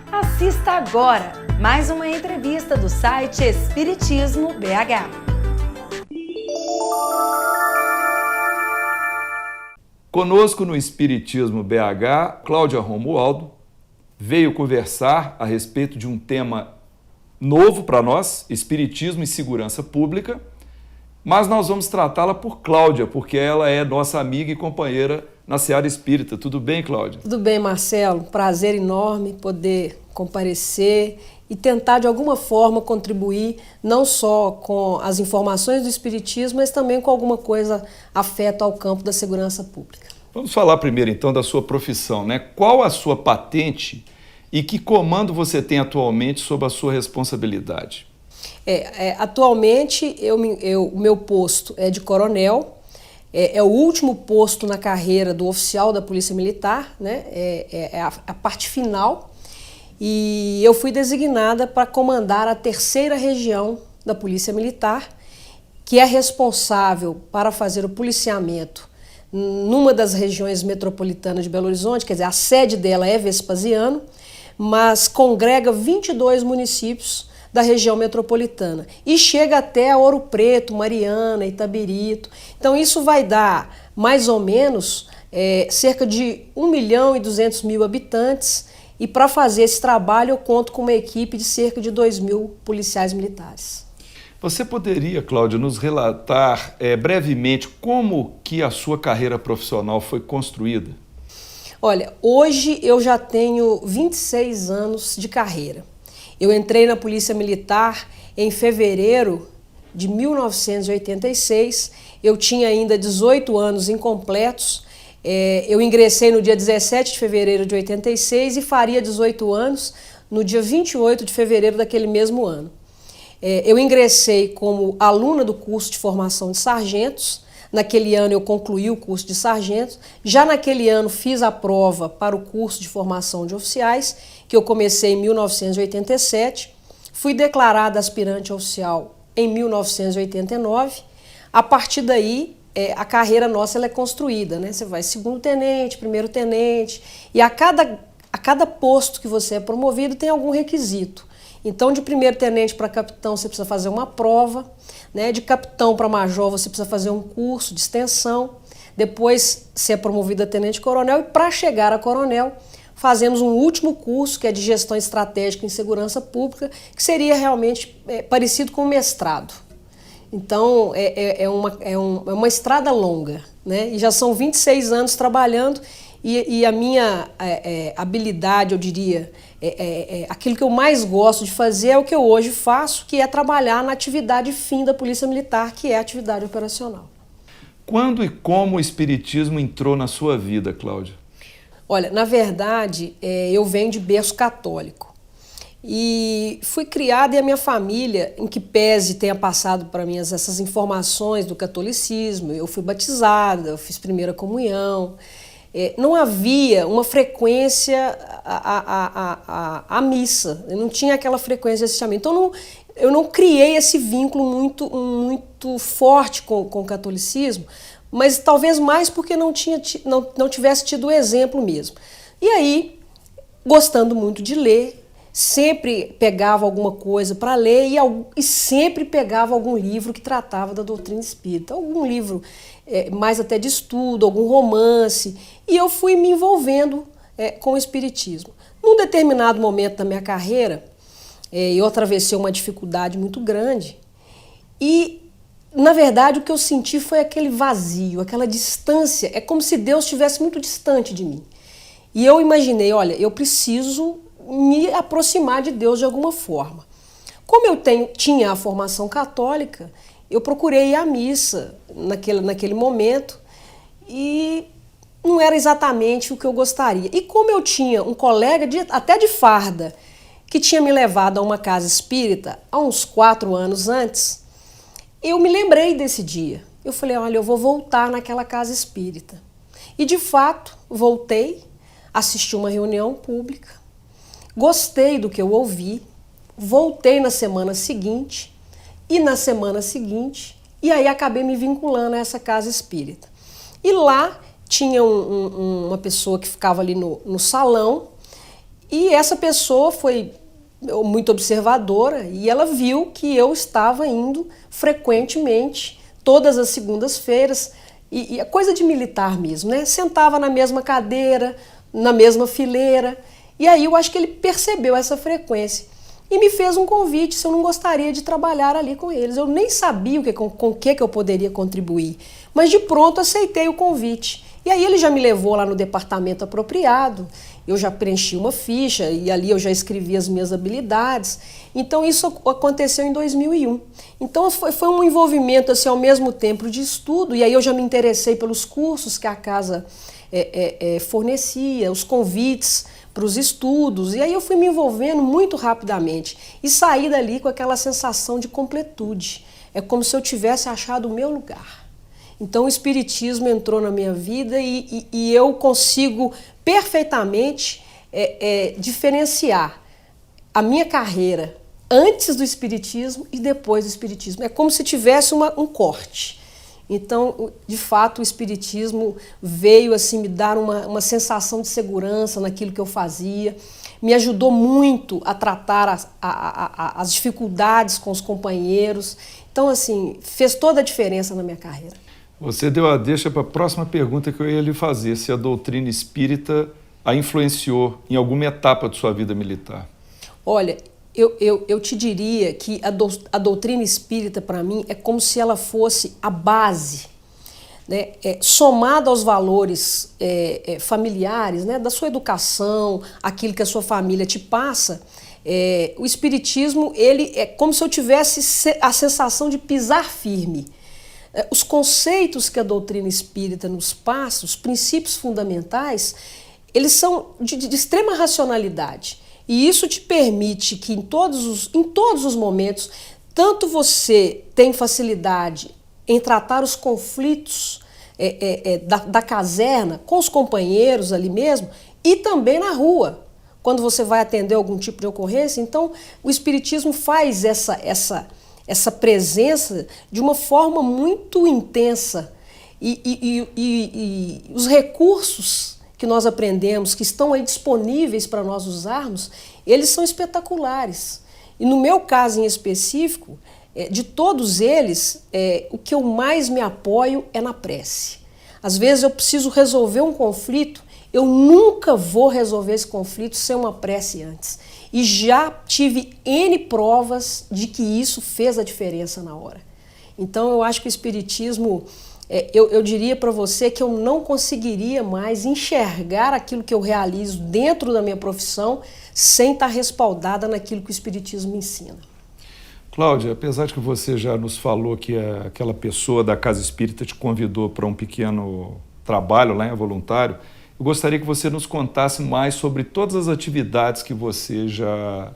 Assista agora mais uma entrevista do site Espiritismo BH. Conosco no Espiritismo BH, Cláudia Romualdo veio conversar a respeito de um tema novo para nós, Espiritismo e Segurança Pública, mas nós vamos tratá-la por Cláudia, porque ela é nossa amiga e companheira na Seara Espírita. Tudo bem, Cláudia? Tudo bem, Marcelo. Prazer enorme poder comparecer e tentar de alguma forma contribuir não só com as informações do Espiritismo, mas também com alguma coisa afeto ao campo da segurança pública. Vamos falar primeiro então da sua profissão, né? Qual a sua patente e que comando você tem atualmente sob a sua responsabilidade? Atualmente o meu posto é de coronel, é o último posto na carreira do oficial da Polícia Militar, né? A parte final, e eu fui designada para comandar a 3ª região da Polícia Militar, que é responsável para fazer o policiamento numa das regiões metropolitanas de Belo Horizonte, quer dizer, a sede dela é Vespasiano, mas congrega 22 municípios da região metropolitana e chega até Ouro Preto, Mariana, Itabirito. Então isso vai dar mais ou menos cerca de 1.200.000 habitantes, e para fazer esse trabalho eu conto com uma equipe de cerca de 2.000 policiais militares. Você poderia, Cláudia, nos relatar brevemente como que a sua carreira profissional foi construída? Olha, hoje eu já tenho 26 anos de carreira. Eu entrei na Polícia Militar em fevereiro de 1986, eu tinha ainda 18 anos incompletos. Eu ingressei no dia 17 de fevereiro de 86 e faria 18 anos no dia 28 de fevereiro daquele mesmo ano. Eu ingressei como aluna do curso de formação de sargentos. Naquele ano eu concluí o curso de sargentos. Já naquele ano fiz a prova para o curso de formação de oficiais, que eu comecei em 1987. Fui declarada aspirante oficial em 1989. A partir daí, a carreira nossa ela é construída, né? Você vai segundo tenente, primeiro tenente, e a cada posto que você é promovido tem algum requisito. Então, de primeiro tenente para capitão, você precisa fazer uma prova, né? De capitão para major, você precisa fazer um curso de extensão. Depois, você é promovido a tenente-coronel, e para chegar a coronel, fazemos um último curso, que é de gestão estratégica em segurança pública, que seria realmente parecido com um mestrado. Então, é uma estrada longa, né? E já são 26 anos trabalhando, e a minha habilidade, eu diria, aquilo que eu mais gosto de fazer é o que eu hoje faço, que é trabalhar na atividade fim da Polícia Militar, que é a atividade operacional. Quando e como o Espiritismo entrou na sua vida, Cláudia? Olha, na verdade, eu venho de berço católico. E fui criada, e a minha família, em que pese tenha passado para mim essas informações do catolicismo, eu fui batizada, eu fiz primeira comunhão, não havia uma frequência à missa, eu não tinha aquela frequência de assistimento. Então eu não criei esse vínculo muito forte com o catolicismo, mas talvez mais porque não tivesse tido o exemplo mesmo. E aí, gostando muito de ler, sempre pegava alguma coisa para ler e sempre pegava algum livro que tratava da doutrina espírita, algum livro mais até de estudo, algum romance, e eu fui me envolvendo com o espiritismo. Num determinado momento da minha carreira, eu atravessei uma dificuldade muito grande e, na verdade, o que eu senti foi aquele vazio, aquela distância, é como se Deus estivesse muito distante de mim. E eu imaginei, olha, eu preciso me aproximar de Deus de alguma forma. Como eu tinha a formação católica, eu procurei ir à missa naquele momento e não era exatamente o que eu gostaria. E como eu tinha um colega, até de farda, que tinha me levado a uma casa espírita há uns 4 anos antes, eu me lembrei desse dia. Eu falei, olha, eu vou voltar naquela casa espírita. E de fato, voltei, assisti uma reunião pública, gostei do que eu ouvi, voltei na semana seguinte, e aí acabei me vinculando a essa casa espírita. E lá tinha uma pessoa que ficava ali no salão, E essa pessoa foi muito observadora e ela viu que eu estava indo frequentemente, todas as segundas-feiras, e é coisa de militar mesmo, né? Sentava na mesma cadeira, na mesma fileira, e aí eu acho que ele percebeu essa frequência e me fez um convite se eu não gostaria de trabalhar ali com eles. Eu nem sabia com o que eu poderia contribuir, mas de pronto aceitei o convite. E aí ele já me levou lá no departamento apropriado, eu já preenchi uma ficha e ali eu já escrevi as minhas habilidades. Então isso aconteceu em 2001. Então foi um envolvimento assim, ao mesmo tempo de estudo, e aí eu já me interessei pelos cursos que a casa fornecia, os convites para os estudos, e aí eu fui me envolvendo muito rapidamente e saí dali com aquela sensação de completude. É como se eu tivesse achado o meu lugar. Então o Espiritismo entrou na minha vida e eu consigo perfeitamente diferenciar a minha carreira antes do Espiritismo e depois do Espiritismo. É como se tivesse um corte. Então, de fato, o Espiritismo veio assim, me dar uma sensação de segurança naquilo que eu fazia, me ajudou muito a tratar as dificuldades com os companheiros. Então, assim, fez toda a diferença na minha carreira. Você deu a deixa para a próxima pergunta que eu ia lhe fazer, se a doutrina espírita a influenciou em alguma etapa de sua vida militar. Olha, eu te diria que a doutrina espírita, para mim, é como se ela fosse a base, né, somada aos valores familiares, né, da sua educação, aquilo que a sua família te passa. O Espiritismo, ele é como se eu tivesse a sensação de pisar firme. Os conceitos que a doutrina espírita nos passa, os princípios fundamentais, eles são de extrema racionalidade. E isso te permite que em todos os momentos, tanto você tem facilidade em tratar os conflitos da caserna com os companheiros ali mesmo e também na rua, quando você vai atender algum tipo de ocorrência. Então, o Espiritismo faz essa presença de uma forma muito intensa e os recursos que nós aprendemos, que estão aí disponíveis para nós usarmos, eles são espetaculares. E no meu caso em específico, de todos eles, o que eu mais me apoio é na prece. Às vezes eu preciso resolver um conflito, eu nunca vou resolver esse conflito sem uma prece antes. E já tive N provas de que isso fez a diferença na hora. Então eu acho que o Espiritismo, eu diria para você que eu não conseguiria mais enxergar aquilo que eu realizo dentro da minha profissão sem estar respaldada naquilo que o Espiritismo me ensina. Cláudia, apesar de que você já nos falou que aquela pessoa da Casa Espírita te convidou para um pequeno trabalho lá em voluntário, eu gostaria que você nos contasse mais sobre todas as atividades que você já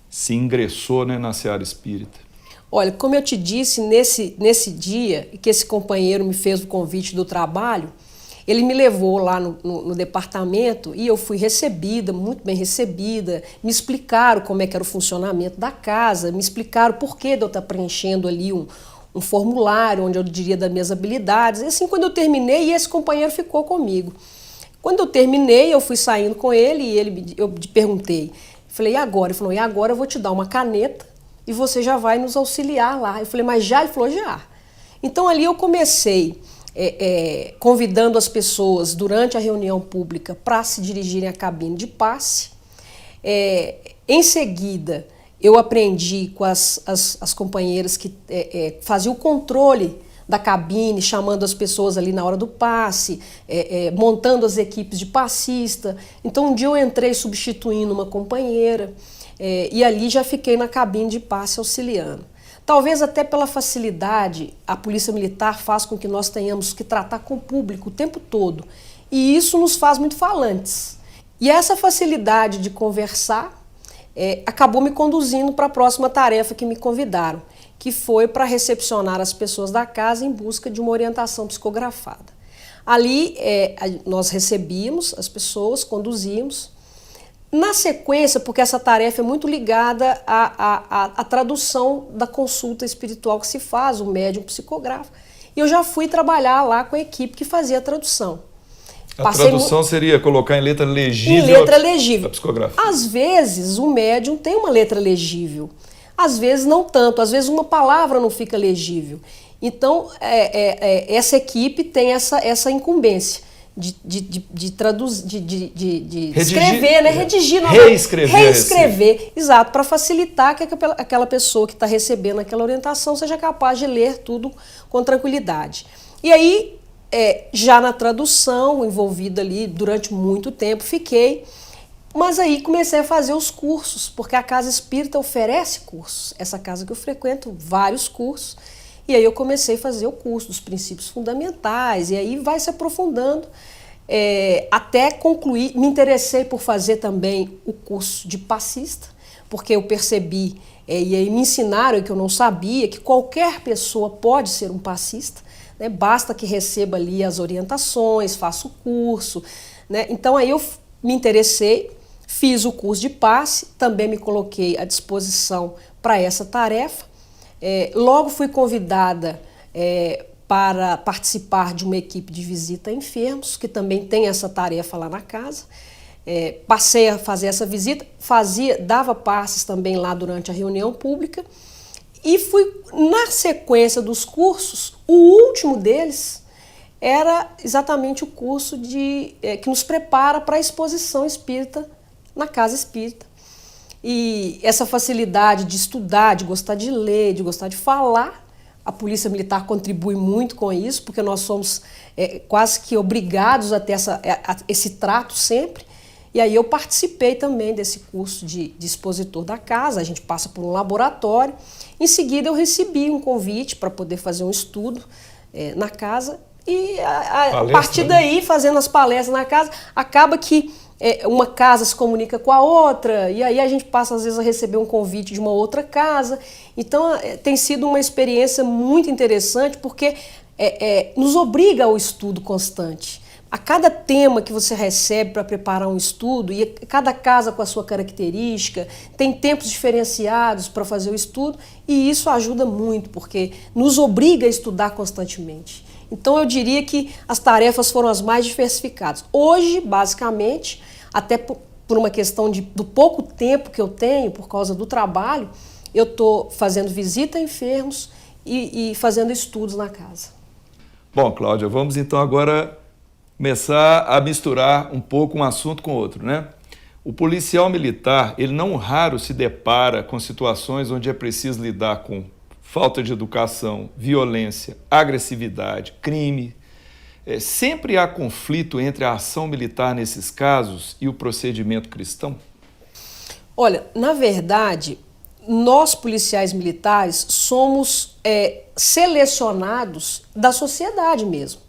se ingressou, né, na Seara Espírita. Olha, como eu te disse, nesse dia que esse companheiro me fez o convite do trabalho, ele me levou lá no departamento e eu fui recebida, muito bem recebida, me explicaram como é que era o funcionamento da casa, me explicaram por que de eu estar preenchendo ali um formulário onde eu diria das minhas habilidades. E assim, quando eu terminei, esse companheiro ficou comigo. Quando eu terminei, eu fui saindo com ele e eu perguntei, falei, e agora? Ele falou, e agora eu vou te dar uma caneta e você já vai nos auxiliar lá. Eu falei, mas já? Ele falou, já. Então ali eu comecei convidando as pessoas durante a reunião pública para se dirigirem à cabine de passe. Em seguida, eu aprendi com as companheiras que faziam o controle da cabine, chamando as pessoas ali na hora do passe, montando as equipes de passista. Então um dia eu entrei substituindo uma companheira e ali já fiquei na cabine de passe auxiliando. Talvez até pela facilidade, a Polícia Militar faz com que nós tenhamos que tratar com o público o tempo todo. E isso nos faz muito falantes. E essa facilidade de conversar acabou me conduzindo para a próxima tarefa que me convidaram, que foi para recepcionar as pessoas da casa em busca de uma orientação psicografada. Ali nós recebíamos as pessoas, conduzíamos. Na sequência, porque essa tarefa é muito ligada à tradução da consulta espiritual que se faz, o médium psicógrafo, e eu já fui trabalhar lá com a equipe que fazia a tradução. A tradução seria colocar em letra legível. Em letra legível. A psicografia. Às vezes, o médium tem uma letra legível. Às vezes, não tanto. Às vezes, uma palavra não fica legível. Então, essa equipe tem essa incumbência de traduzir, de escrever, né? Redigir. Reescrever, exato, para facilitar que aquela pessoa que está recebendo aquela orientação seja capaz de ler tudo com tranquilidade. E aí, já na tradução, envolvida ali durante muito tempo, fiquei, mas aí comecei a fazer os cursos, porque a Casa Espírita oferece cursos. Essa casa que eu frequento, vários cursos. E aí eu comecei a fazer o curso dos princípios fundamentais, e aí vai se aprofundando até concluir. Me interessei por fazer também o curso de passista, porque eu percebi, e aí me ensinaram que eu não sabia, que qualquer pessoa pode ser um passista, né? Basta que receba ali as orientações, faça o curso, né? Então aí eu me interessei, fiz o curso de passe, também me coloquei à disposição para essa tarefa. Logo fui convidada para participar de uma equipe de visita a enfermos, que também tem essa tarefa lá na casa. Passei a fazer essa visita, dava passes também lá durante a reunião pública, e fui, na sequência dos cursos, o último deles era exatamente o curso que nos prepara para a exposição espírita na Casa Espírita. E essa facilidade de estudar, de gostar de ler, de gostar de falar, a Polícia Militar contribui muito com isso, porque nós somos quase que obrigados a ter esse trato sempre. E aí eu participei também desse curso de expositor da casa, a gente passa por um laboratório. Em seguida eu recebi um convite para poder fazer um estudo na casa, e a partir daí, fazendo as palestras na casa, acaba que uma casa se comunica com a outra, e aí a gente passa às vezes a receber um convite de uma outra casa. Então tem sido uma experiência muito interessante, porque nos obriga ao estudo constante. A cada tema que você recebe para preparar um estudo, e cada casa com a sua característica, tem tempos diferenciados para fazer o estudo, e isso ajuda muito, porque nos obriga a estudar constantemente. Então eu diria que as tarefas foram as mais diversificadas. Hoje, basicamente, até por uma questão do pouco tempo que eu tenho, por causa do trabalho, eu estou fazendo visita a enfermos e fazendo estudos na casa. Bom, Cláudia, vamos então agora começar a misturar um pouco um assunto com outro, né? O policial militar, ele não raro se depara com situações onde é preciso lidar com falta de educação, violência, agressividade, crime. Sempre há conflito entre a ação militar nesses casos e o procedimento cristão? Olha, na verdade, nós policiais militares somos selecionados da sociedade mesmo,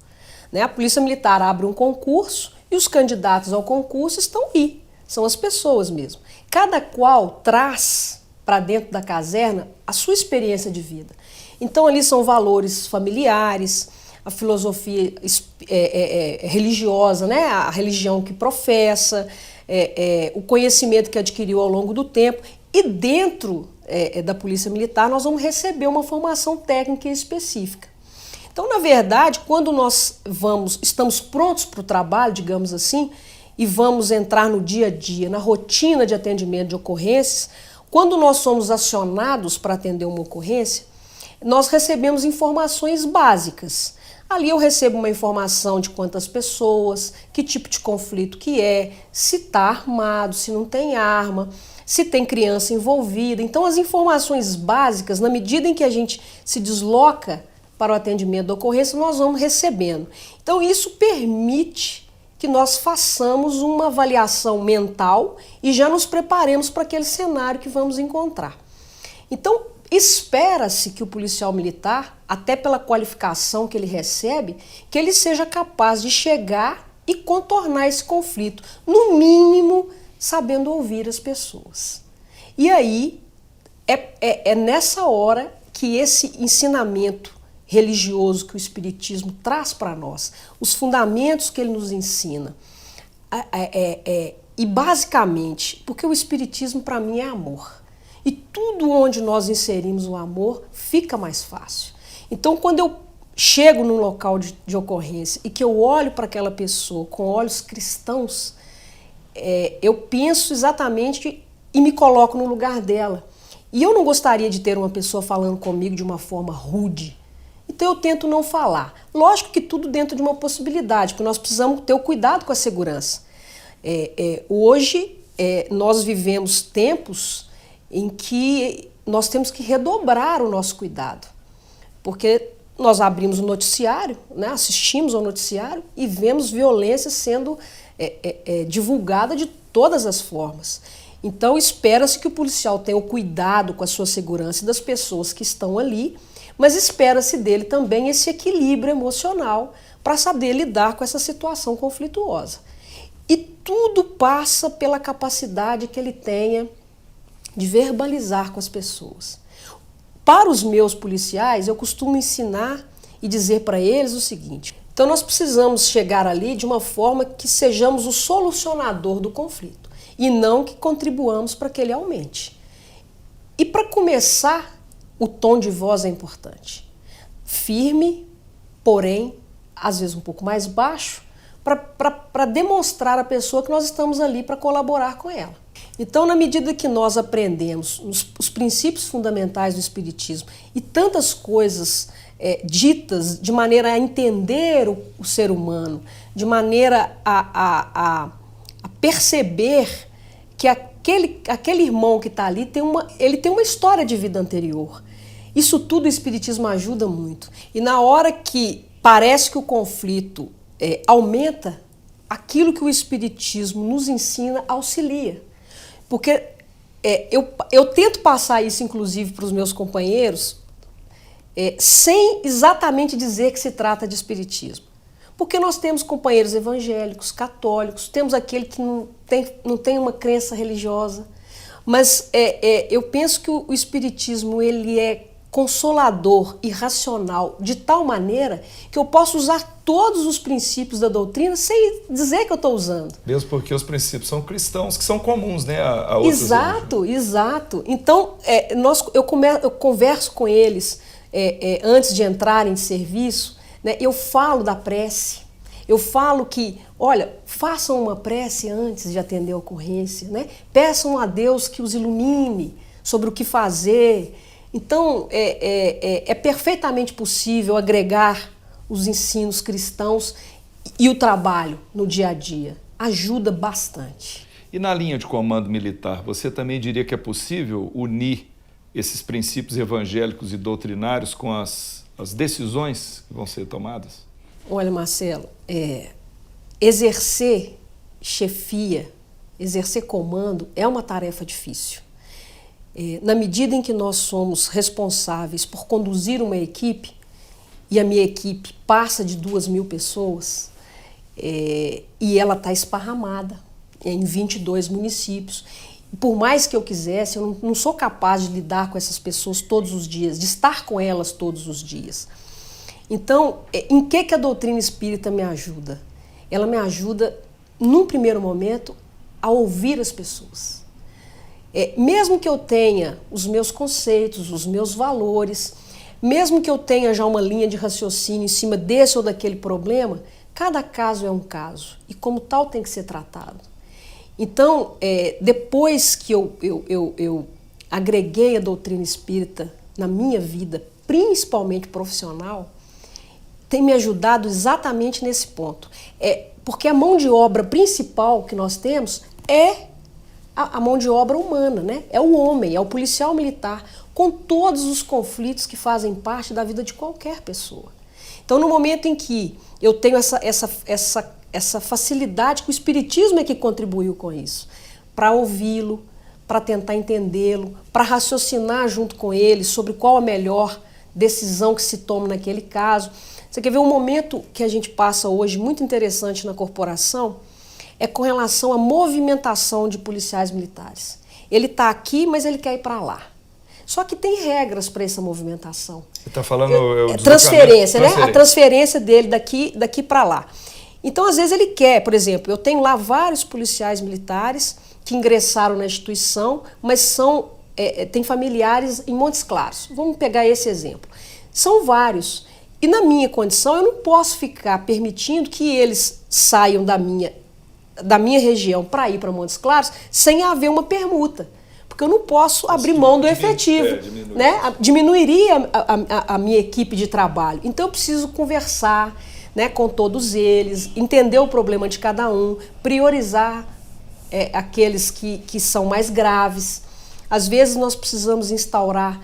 né? A Polícia Militar abre um concurso e os candidatos ao concurso estão aí, são as pessoas mesmo. Cada qual traz para dentro da caserna a sua experiência de vida. Então ali são valores familiares, a filosofia religiosa, né? A religião que professa, o conhecimento que adquiriu ao longo do tempo. E dentro da Polícia Militar nós vamos receber uma formação técnica específica. Então, na verdade, quando nós estamos prontos para o trabalho, digamos assim, e vamos entrar no dia a dia, na rotina de atendimento de ocorrências, quando nós somos acionados para atender uma ocorrência, nós recebemos informações básicas. Ali eu recebo uma informação de quantas pessoas, que tipo de conflito que se está armado, se não tem arma, se tem criança envolvida. Então as informações básicas, na medida em que a gente se desloca para o atendimento da ocorrência, nós vamos recebendo. Então isso permite que nós façamos uma avaliação mental e já nos preparemos para aquele cenário que vamos encontrar. Então, espera-se que o policial militar, até pela qualificação que ele recebe, que ele seja capaz de chegar e contornar esse conflito, no mínimo sabendo ouvir as pessoas. E aí, é nessa hora que esse ensinamento religioso que o Espiritismo traz para nós, os fundamentos que ele nos ensina, e basicamente, porque o Espiritismo para mim é amor, e tudo onde nós inserimos o amor fica mais fácil. Então, quando eu chego num local de ocorrência e que eu olho para aquela pessoa com olhos cristãos, eu penso exatamente e me coloco no lugar dela. E eu não gostaria de ter uma pessoa falando comigo de uma forma rude. Então eu tento não falar. Lógico que tudo dentro de uma possibilidade, porque nós precisamos ter o cuidado com a segurança. Hoje nós vivemos tempos em que nós temos que redobrar o nosso cuidado. Porque nós abrimos o noticiário, né, assistimos ao noticiário e vemos violência sendo divulgada de todas as formas. Então espera-se que o policial tenha o cuidado com a sua segurança e das pessoas que estão ali, mas espera-se dele também esse equilíbrio emocional para saber lidar com essa situação conflituosa. E tudo passa pela capacidade que ele tenha de verbalizar com as pessoas. Para os meus policiais, eu costumo ensinar e dizer para eles o seguinte: então nós precisamos chegar ali de uma forma que sejamos o solucionador do conflito e não que contribuamos para que ele aumente. E para começar, o tom de voz é importante. Firme, porém, às vezes um pouco mais baixo, para demonstrar à pessoa que nós estamos ali para colaborar com ela. Então, na medida que nós aprendemos os princípios fundamentais do Espiritismo e tantas coisas ditas de maneira a entender o ser humano, de maneira a perceber que aquele irmão que está ali ele tem uma história de vida anterior. Isso tudo o Espiritismo ajuda muito. E na hora que parece que o conflito aumenta, aquilo que o Espiritismo nos ensina auxilia. Porque eu tento passar isso, inclusive, para os meus companheiros, sem exatamente dizer que se trata de espiritismo. Porque nós temos companheiros evangélicos, católicos, temos aquele que não tem uma crença religiosa, mas eu penso que o espiritismo ele é consolador e racional de tal maneira que eu posso usar todos os princípios da doutrina sem dizer que eu estou usando. Mesmo porque os princípios são cristãos, que são comuns, né, a outras religiões. Exato. Então, eu converso com eles antes de entrarem de serviço, né, eu falo da prece, eu falo que, olha, façam uma prece antes de atender a ocorrência, né? Peçam a Deus que os ilumine sobre o que fazer. Então, é perfeitamente possível agregar os ensinos cristãos e o trabalho no dia a dia. Ajuda bastante. E na linha de comando militar, você também diria que é possível unir esses princípios evangélicos e doutrinários com as decisões que vão ser tomadas? Olha, Marcelo, exercer chefia, exercer comando é uma tarefa difícil. Na medida em que nós somos responsáveis por conduzir uma equipe, e a minha equipe passa de 2.000 pessoas, e ela está esparramada em 22 municípios. E por mais que eu quisesse, eu não sou capaz de lidar com essas pessoas todos os dias, de estar com elas todos os dias. Então, em que a doutrina espírita me ajuda? Ela me ajuda, num primeiro momento, a ouvir as pessoas. Mesmo que eu tenha os meus conceitos, os meus valores, mesmo que eu tenha já uma linha de raciocínio em cima desse ou daquele problema, cada caso é um caso e como tal tem que ser tratado. Então, depois que eu agreguei a doutrina espírita na minha vida, principalmente profissional, tem me ajudado exatamente nesse ponto. Porque a mão de obra principal que nós temos é a mão de obra humana, né? É o homem, é o policial militar, com todos os conflitos que fazem parte da vida de qualquer pessoa. Então, no momento em que eu tenho essa facilidade, que o Espiritismo é que contribuiu com isso, para ouvi-lo, para tentar entendê-lo, para raciocinar junto com ele sobre qual a melhor decisão que se toma naquele caso. Você quer ver um momento que a gente passa hoje muito interessante na corporação? É com relação à movimentação de policiais militares. Ele está aqui, mas ele quer ir para lá. Só que tem regras para essa movimentação. Você está falando transferência, né? A transferência dele daqui para lá. Então, às vezes, ele quer, por exemplo, eu tenho lá vários policiais militares que ingressaram na instituição, mas têm familiares em Montes Claros. Vamos pegar esse exemplo. São vários. E na minha condição, eu não posso ficar permitindo que eles saiam da minha região para ir para Montes Claros sem haver uma permuta. Porque eu não posso abrir mão do efetivo. Né? Diminuiria a minha equipe de trabalho. Então eu preciso conversar, né, com todos eles, entender o problema de cada um, priorizar aqueles que são mais graves. Às vezes nós precisamos instaurar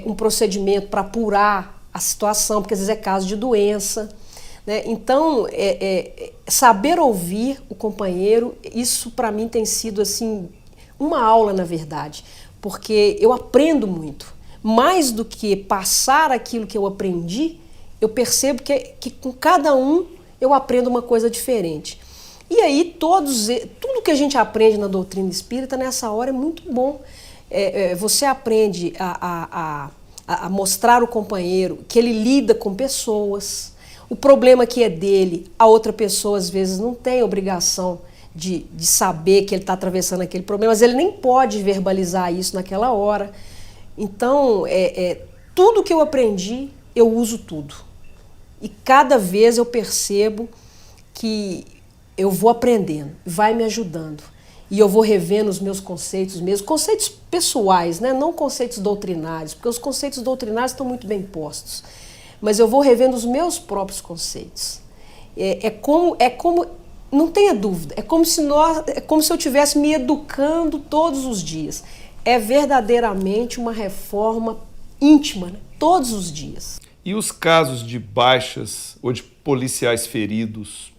um procedimento para apurar a situação, porque às vezes é caso de doença. Né? Então, saber ouvir o companheiro, isso para mim tem sido assim, uma aula, na verdade, porque eu aprendo muito. Mais do que passar aquilo que eu aprendi, eu percebo que com cada um eu aprendo uma coisa diferente. E aí, tudo que a gente aprende na doutrina espírita, nessa hora, é muito bom. Você aprende a mostrar ao companheiro que ele lida com pessoas. O problema que é dele, a outra pessoa às vezes não tem obrigação de saber que ele está atravessando aquele problema, mas ele nem pode verbalizar isso naquela hora. Então, tudo que eu aprendi, eu uso tudo. E cada vez eu percebo que eu vou aprendendo, vai me ajudando. E eu vou revendo os meus conceitos mesmo, conceitos pessoais, né? Não conceitos doutrinários, porque os conceitos doutrinários estão muito bem postos. Mas eu vou revendo os meus próprios conceitos. É como, não tenha dúvida, é como se eu estivesse me educando todos os dias. É verdadeiramente uma reforma íntima, né? Todos os dias. E os casos de baixas ou de policiais feridos?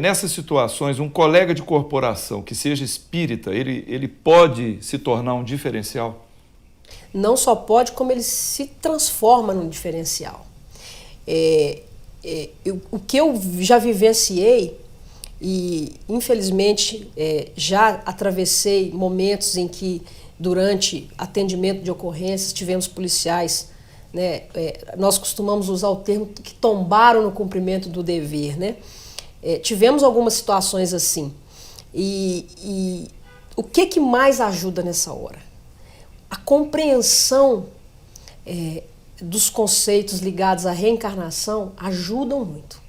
Nessas situações, um colega de corporação que seja espírita, ele pode se tornar um diferencial? Não só pode, como ele se transforma num diferencial. O que eu já vivenciei, e infelizmente já atravessei momentos em que, durante atendimento de ocorrências, tivemos policiais, né, nós costumamos usar o termo que tombaram no cumprimento do dever, né? Tivemos algumas situações assim. E o que mais ajuda nessa hora? A compreensão dos conceitos ligados à reencarnação ajudam muito.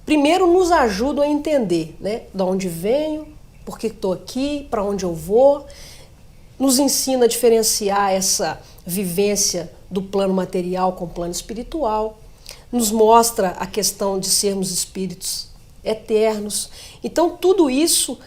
Primeiro, nos ajudam a entender, né, de onde venho, por que estou aqui, para onde eu vou. Nos ensina a diferenciar essa vivência do plano material com o plano espiritual. Nos mostra a questão de sermos espíritos eternos. Então, tudo isso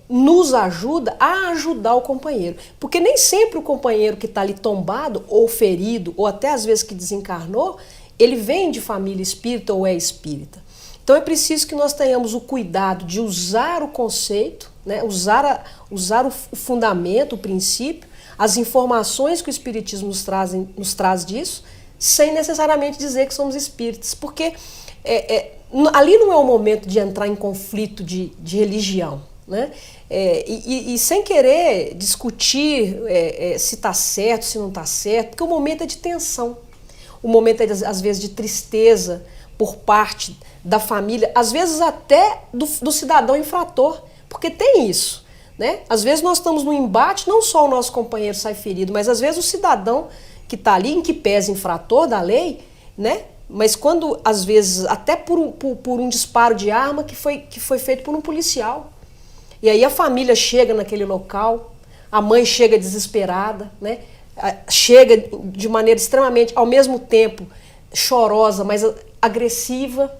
nos ajuda a ajudar o companheiro. Porque nem sempre o companheiro que está ali tombado ou ferido, ou até às vezes que desencarnou, ele vem de família espírita ou é espírita. Então é preciso que nós tenhamos o cuidado de usar o conceito, né, usar o fundamento, o princípio, as informações que o Espiritismo nos traz disso, sem necessariamente dizer que somos espíritas. Porque ali não é o momento de entrar em conflito de religião, né? E sem querer discutir se está certo, se não está certo, porque o momento é de tensão, o momento é às vezes de tristeza por parte da família, às vezes até do cidadão infrator, porque tem isso, né? Às vezes nós estamos num embate, não só o nosso companheiro sai ferido, mas às vezes o cidadão que está ali, em que pese infrator da lei, né? Mas quando, às vezes, até por um disparo de arma que foi feito por um policial. E aí a família chega naquele local, a mãe chega desesperada, né? Chega de maneira extremamente, ao mesmo tempo, chorosa, mas agressiva.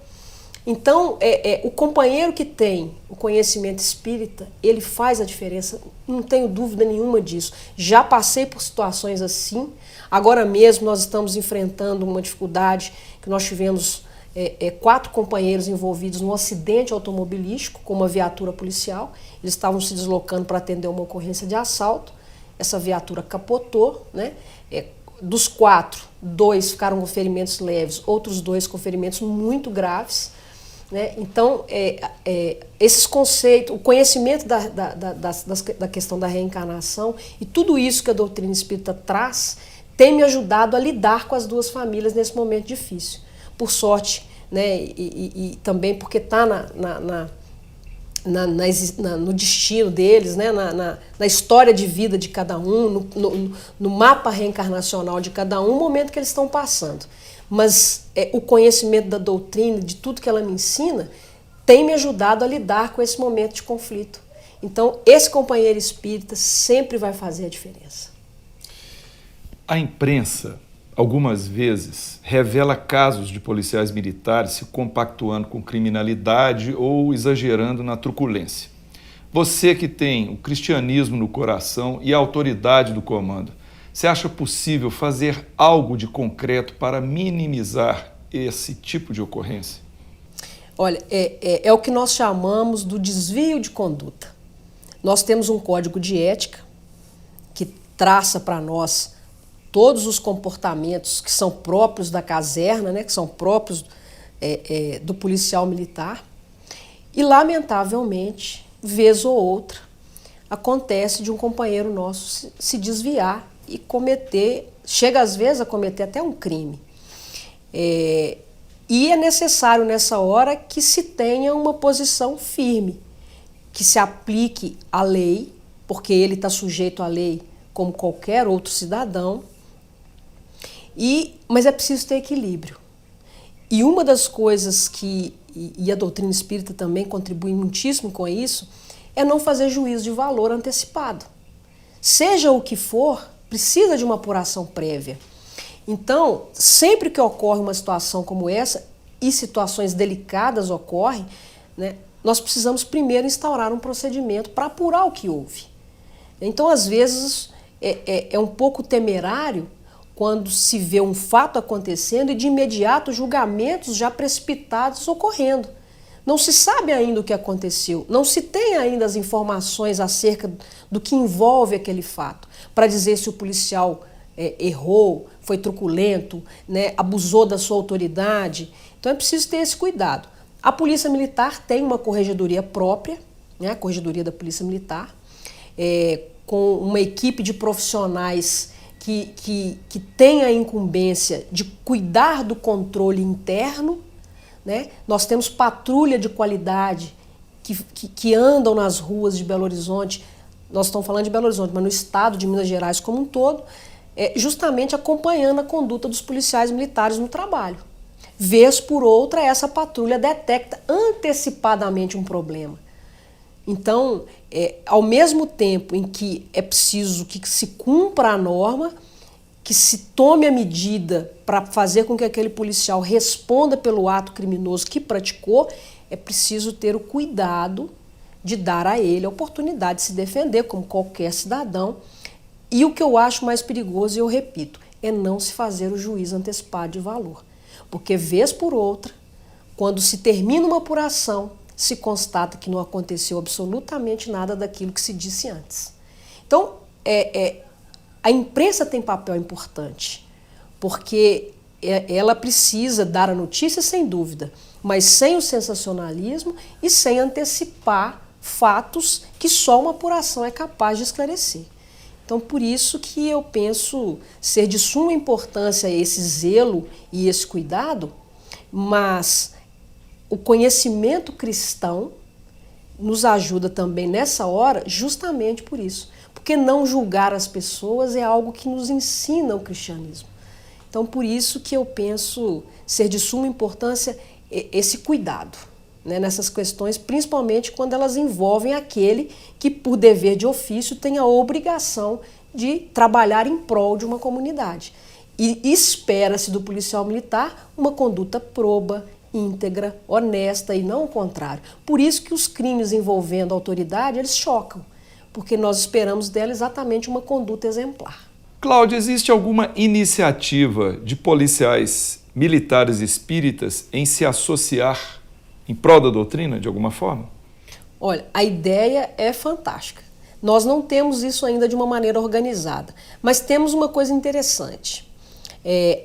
Então, o companheiro que tem o conhecimento espírita, ele faz a diferença, não tenho dúvida nenhuma disso. Já passei por situações assim. Agora mesmo nós estamos enfrentando uma dificuldade que nós tivemos 4 companheiros envolvidos num acidente automobilístico com uma viatura policial. Eles estavam se deslocando para atender uma ocorrência de assalto. Essa viatura capotou, né? Dos 4, 2 ficaram com ferimentos leves, outros 2 com ferimentos muito graves. Né? Então, esses conceitos, o conhecimento da questão da reencarnação e tudo isso que a doutrina espírita traz, tem me ajudado a lidar com as 2 famílias nesse momento difícil. Por sorte, né? E também porque está no destino deles, né? Na história de vida de cada um, no mapa reencarnacional de cada um, o momento que eles estão passando. mas o conhecimento da doutrina, de tudo que ela me ensina, tem me ajudado a lidar com esse momento de conflito. Então, esse companheiro espírita sempre vai fazer a diferença. A imprensa, algumas vezes, revela casos de policiais militares se compactuando com criminalidade ou exagerando na truculência. Você que tem o cristianismo no coração e a autoridade do comando, você acha possível fazer algo de concreto para minimizar esse tipo de ocorrência? Olha, é o que nós chamamos do desvio de conduta. Nós temos um código de ética que traça para nós todos os comportamentos que são próprios da caserna, né, que são próprios do policial militar. E, lamentavelmente, vez ou outra, acontece de um companheiro nosso se desviar e cometer, chega às vezes a cometer até um crime. E é necessário nessa hora que se tenha uma posição firme, que se aplique a lei, porque ele está sujeito à lei como qualquer outro cidadão, mas é preciso ter equilíbrio. E uma das coisas e a doutrina espírita também contribui muitíssimo com isso, é não fazer juízo de valor antecipado. Seja o que for, precisa de uma apuração prévia. Então, sempre que ocorre uma situação como essa, e situações delicadas ocorrem, né, nós precisamos primeiro instaurar um procedimento para apurar o que houve. Então, às vezes, é um pouco temerário quando se vê um fato acontecendo e de imediato julgamentos já precipitados ocorrendo. Não se sabe ainda o que aconteceu, não se tem ainda as informações acerca do que envolve aquele fato, para dizer se o policial errou, foi truculento, né, abusou da sua autoridade. Então é preciso ter esse cuidado. A Polícia Militar tem uma corregedoria própria, né, a Corregedoria da Polícia Militar, com uma equipe de profissionais que tem a incumbência de cuidar do controle interno, né? Nós temos patrulha de qualidade que andam nas ruas de Belo Horizonte, nós estamos falando de Belo Horizonte, mas no estado de Minas Gerais como um todo, justamente acompanhando a conduta dos policiais militares no trabalho. Vez por outra, essa patrulha detecta antecipadamente um problema. Então, ao mesmo tempo em que é preciso que se cumpra a norma, que se tome a medida para fazer com que aquele policial responda pelo ato criminoso que praticou, é preciso ter o cuidado de dar a ele a oportunidade de se defender, como qualquer cidadão. E o que eu acho mais perigoso, e eu repito, é não se fazer o juízo antecipado de valor. Porque, vez por outra, quando se termina uma apuração, se constata que não aconteceu absolutamente nada daquilo que se disse antes. Então, a imprensa tem papel importante, porque ela precisa dar a notícia sem dúvida, mas sem o sensacionalismo e sem antecipar fatos que só uma apuração é capaz de esclarecer. Então, por isso que eu penso ser de suma importância esse zelo e esse cuidado, mas o conhecimento cristão nos ajuda também nessa hora justamente por isso. Porque não julgar as pessoas é algo que nos ensina o cristianismo. Então, por isso que eu penso ser de suma importância esse cuidado, né, nessas questões, principalmente quando elas envolvem aquele que, por dever de ofício, tem a obrigação de trabalhar em prol de uma comunidade. E espera-se do policial militar uma conduta proba, íntegra, honesta e não o contrário. Por isso que os crimes envolvendo a autoridade, eles chocam, porque nós esperamos dela exatamente uma conduta exemplar. Cláudia, existe alguma iniciativa de policiais militares espíritas em se associar em prol da doutrina, de alguma forma? Olha, a ideia é fantástica. Nós não temos isso ainda de uma maneira organizada, mas temos uma coisa interessante.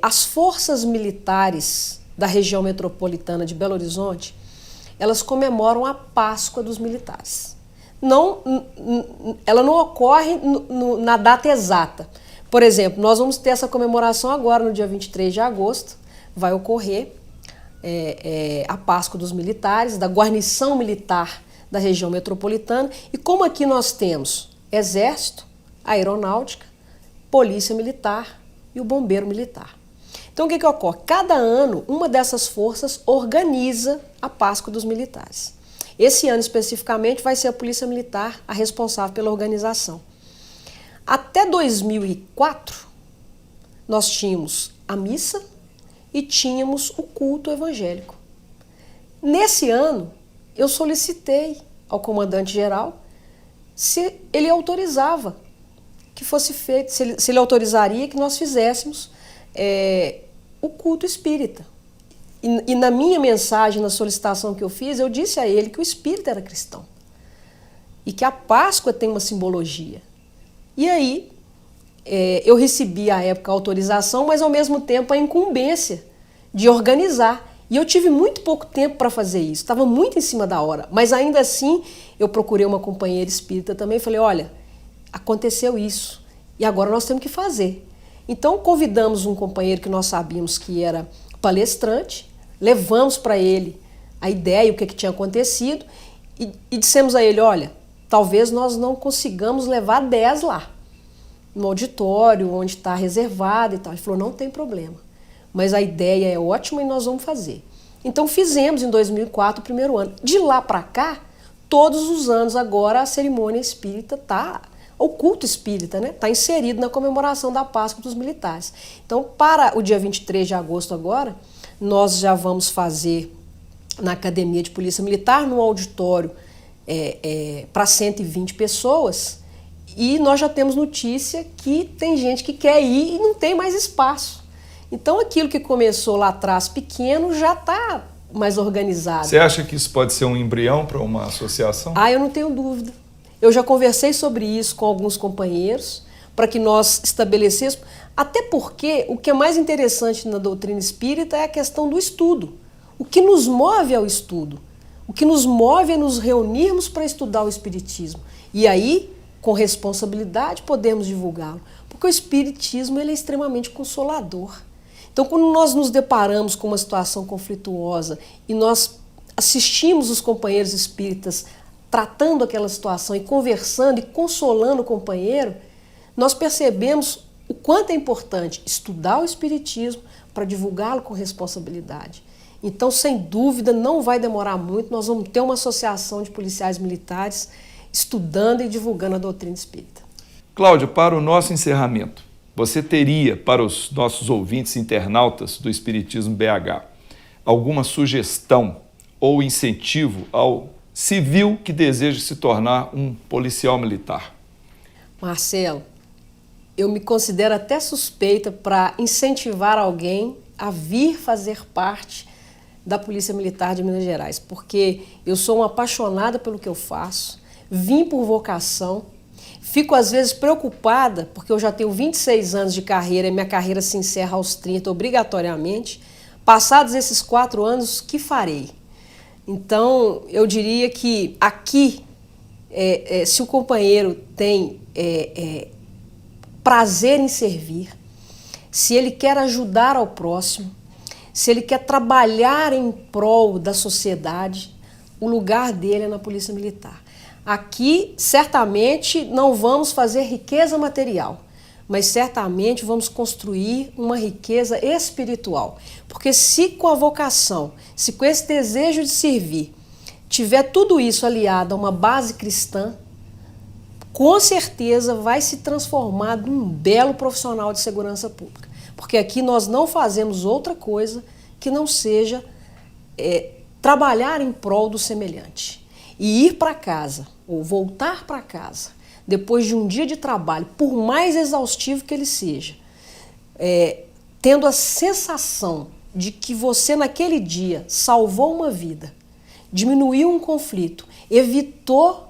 As forças militares da região metropolitana de Belo Horizonte, elas comemoram a Páscoa dos militares. Ela não ocorre na data exata. Por exemplo, nós vamos ter essa comemoração agora, no dia 23 de agosto, vai ocorrer a Páscoa dos militares, da guarnição militar da região metropolitana. E como aqui nós temos Exército, Aeronáutica, Polícia Militar e o Bombeiro Militar. Então o que ocorre? Cada ano, uma dessas forças organiza a Páscoa dos militares. Esse ano especificamente vai ser a Polícia Militar a responsável pela organização. Até 2004, nós tínhamos a missa e tínhamos o culto evangélico. Nesse ano, eu solicitei ao comandante-geral se ele autorizava que fosse feito, se ele autorizaria que nós fizéssemos o culto espírita. E na minha mensagem, na solicitação que eu fiz, eu disse a ele que o espírita era cristão e que a Páscoa tem uma simbologia. E aí, eu recebi à época a autorização, mas ao mesmo tempo a incumbência de organizar. E eu tive muito pouco tempo para fazer isso, estava muito em cima da hora. Mas ainda assim, eu procurei uma companheira espírita também e falei, olha, aconteceu isso e agora nós temos que fazer. Então convidamos um companheiro que nós sabíamos que era palestrante, levamos para ele a ideia, o que tinha acontecido e dissemos a ele, olha, talvez nós não consigamos levar 10 lá, no auditório, onde está reservado e tal. Ele falou, não tem problema, mas a ideia é ótima e nós vamos fazer. Então fizemos em 2004 o primeiro ano. De lá para cá, todos os anos agora a cerimônia espírita está, o culto espírita, né, está inserido na comemoração da Páscoa dos militares. Então para o dia 23 de agosto agora, nós já vamos fazer na Academia de Polícia Militar, no auditório, para 120 pessoas, e nós já temos notícia que tem gente que quer ir e não tem mais espaço. Então aquilo que começou lá atrás pequeno já está mais organizado. Você acha que isso pode ser um embrião para uma associação? Eu não tenho dúvida. Eu já conversei sobre isso com alguns companheiros para que nós estabelecêssemos, até porque o que é mais interessante na doutrina espírita é a questão do estudo. O que nos move é o estudo. O que nos move é nos reunirmos para estudar o espiritismo. E aí, com responsabilidade, podemos divulgá-lo. Porque o espiritismo ele é extremamente consolador. Então, quando nós nos deparamos com uma situação conflituosa e nós assistimos os companheiros espíritas tratando aquela situação e conversando e consolando o companheiro, nós percebemos o quanto é importante estudar o espiritismo para divulgá-lo com responsabilidade. Então, sem dúvida, não vai demorar muito, nós vamos ter uma associação de policiais militares estudando e divulgando a doutrina espírita. Cláudia, para o nosso encerramento, você teria, para os nossos ouvintes internautas do Espiritismo BH, alguma sugestão ou incentivo ao civil que deseja se tornar um policial militar? Marcelo, eu me considero até suspeita para incentivar alguém a vir fazer parte da Polícia Militar de Minas Gerais, porque eu sou uma apaixonada pelo que eu faço, vim por vocação, fico às vezes preocupada, porque eu já tenho 26 anos de carreira e minha carreira se encerra aos 30 obrigatoriamente. Passados esses 4 anos, o que farei? Então, eu diria que aqui, se o companheiro tem prazer em servir, se ele quer ajudar ao próximo, se ele quer trabalhar em prol da sociedade, o lugar dele é na Polícia Militar. Aqui, certamente, não vamos fazer riqueza material, mas certamente vamos construir uma riqueza espiritual. Porque se com a vocação, se com esse desejo de servir, tiver tudo isso aliado a uma base cristã, com certeza vai se transformar num belo profissional de segurança pública. Porque aqui nós não fazemos outra coisa que não seja trabalhar em prol do semelhante. E ir para casa, ou voltar para casa, depois de um dia de trabalho, por mais exaustivo que ele seja, tendo a sensação de que você naquele dia salvou uma vida, diminuiu um conflito, evitou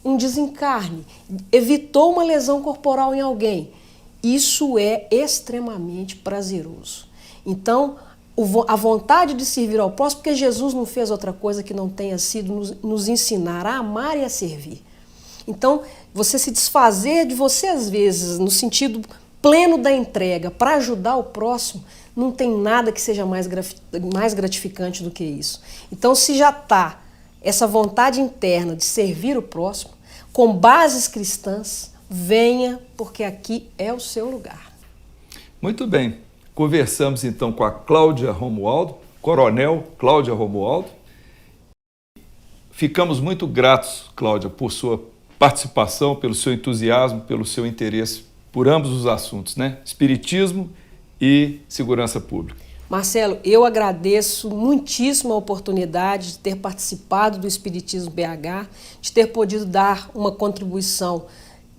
um desencarne, evitou uma lesão corporal em alguém, isso é extremamente prazeroso. Então, a vontade de servir ao próximo, porque Jesus não fez outra coisa que não tenha sido nos ensinar a amar e a servir. Então, você se desfazer de você, às vezes, no sentido pleno da entrega, para ajudar o próximo, não tem nada que seja mais gratificante do que isso. Então, se já está essa vontade interna de servir o próximo, com bases cristãs, venha, porque aqui é o seu lugar. Muito bem. Conversamos então com a Cláudia Romualdo, Coronel Cláudia Romualdo. Ficamos muito gratos, Cláudia, por sua participação, pelo seu entusiasmo, pelo seu interesse por ambos os assuntos, né? Espiritismo e segurança pública. Marcelo, eu agradeço muitíssimo a oportunidade de ter participado do Espiritismo BH, de ter podido dar uma contribuição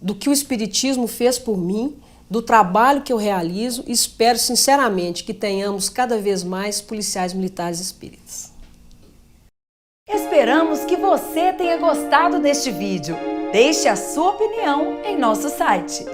do que o Espiritismo fez por mim, do trabalho que eu realizo, e espero sinceramente que tenhamos cada vez mais policiais militares espíritas. Esperamos que você tenha gostado deste vídeo. Deixe a sua opinião em nosso site